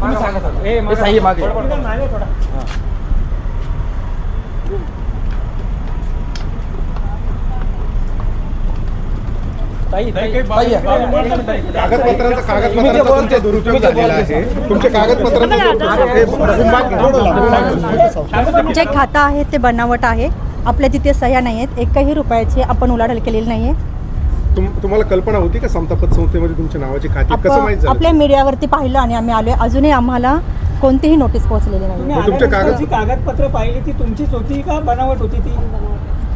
तुम्ही सांगा सर. हे साई मागे कागदपत्रांचा दुरुपयोग झालेला आहे. तुमचे जे खातं आहे ते बनावट आहे. आपल्या तिथे सह्या नाही आहेत. एकही रुपयाची आपण उलाढाल केलेली नाहीये. तुम्हाला कल्पना होती का समता पतसंस्थेमध्ये तुमच्या नावाची खाती कसं माहित झालं? आपल्या मीडियावरती पाहिलं आणि आम्ही आलोय. अजूनही आम्हाला कोणतीही नोटीस पोहोचलेली नाही. तुमच्या कागदपत्र पाहिली ती तुमचीच होती का बनावट होती ती?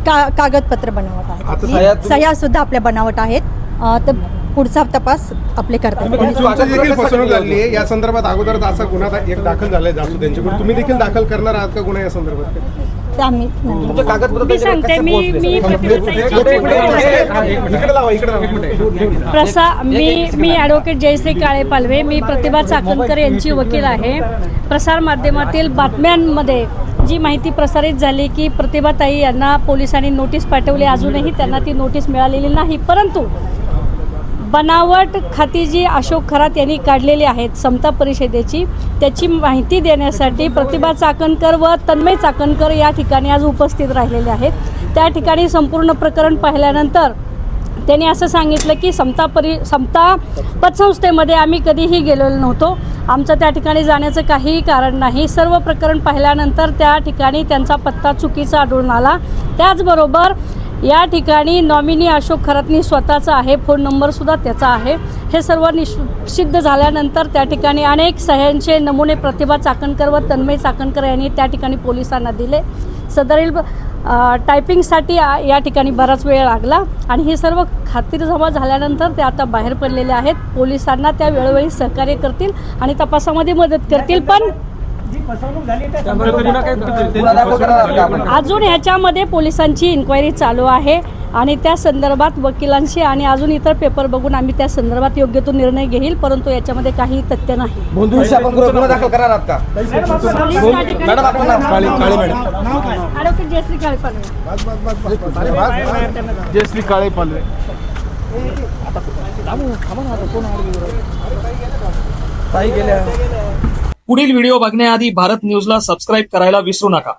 कागदपत्र बनावट आहेत. सह्या सुद्धा आपल्या बनावट आहेत. तर पुढचा तपास आपले करतात. तुमची देखील फसवणूक झाली आहे. या संदर्भात अगोदर असा गुन्हा एक दाखल झालाय जास्त त्यांच्याकडून. तुम्ही देखील दाखल करणार आहात का गुन्हा या संदर्भात? ते आम्ही मी ॲडव्होकेट जयश्री काळे पालवे, मी प्रतिभा चाकणकर यांची वकील आहे. प्रसार माध्यमातील बातम्यांमध्ये जी माहिती प्रसारित झाली की प्रतिभाताई यांना पोलिसांनी नोटीस पाठवली, अजूनही त्यांना ती नोटीस मिळालेली नाही. परंतु बनावट खाती जी अशोक खरात यांनी काढलेली आहेत समता परिषदेची, त्याची माहिती देण्यासाठी प्रतिभा चाकणकर व तन्मय चाकणकर या ठिकाणी आज उपस्थित राहिलेले आहेत. त्या ठिकाणी संपूर्ण प्रकरण पाहिल्यानंतर त्यांनी असं सांगितलं की समता पतसंस्थेमध्ये आम्ही कधीही गेलेलो नव्हतो. आमचं त्या ठिकाणी जाण्याचं काहीही कारण नाही. सर्व प्रकरण पाहिल्यानंतर त्या ठिकाणी त्यांचा पत्ता चुकीचा आढळून आला. त्याचबरोबर या ठिकाणी नॉमिनी अशोक खरातनी स्वतःचा आहे, फोन नंबरसुद्धा त्याचा आहे. हे सर्व सिद्ध झाल्यानंतर त्या ठिकाणी अनेक सह्यांचे नमुने प्रतिभा चाकणकर व तन्मय चाकणकर यांनी त्या ठिकाणी पोलिसांना दिले. सदरील टायपिंगसाठी या ठिकाणी बराच वेळ लागला आणि हे सर्व खात्रीजमा झाल्यानंतर ते आता बाहेर पडलेले आहेत. पोलिसांना त्या वेळोवेळी सहकार्य करतील आणि तपासामध्ये मदत करतील. पण अजून ह्याच्यामध्ये पोलिसांची इन्क्वायरी चालू आहे आणि त्या संदर्भात वकिलांशी आणि अजून इतर पेपर बघून आम्ही त्या संदर्भात योग्य तो निर्णय घेईल. परंतु याच्यामध्ये काही तथ्य नाही. जयश्री काळे पालवे. पुढील व्हिडिओ बघण्याआधी भारत न्यूजला सबस्क्राईब करायला विसरू नका.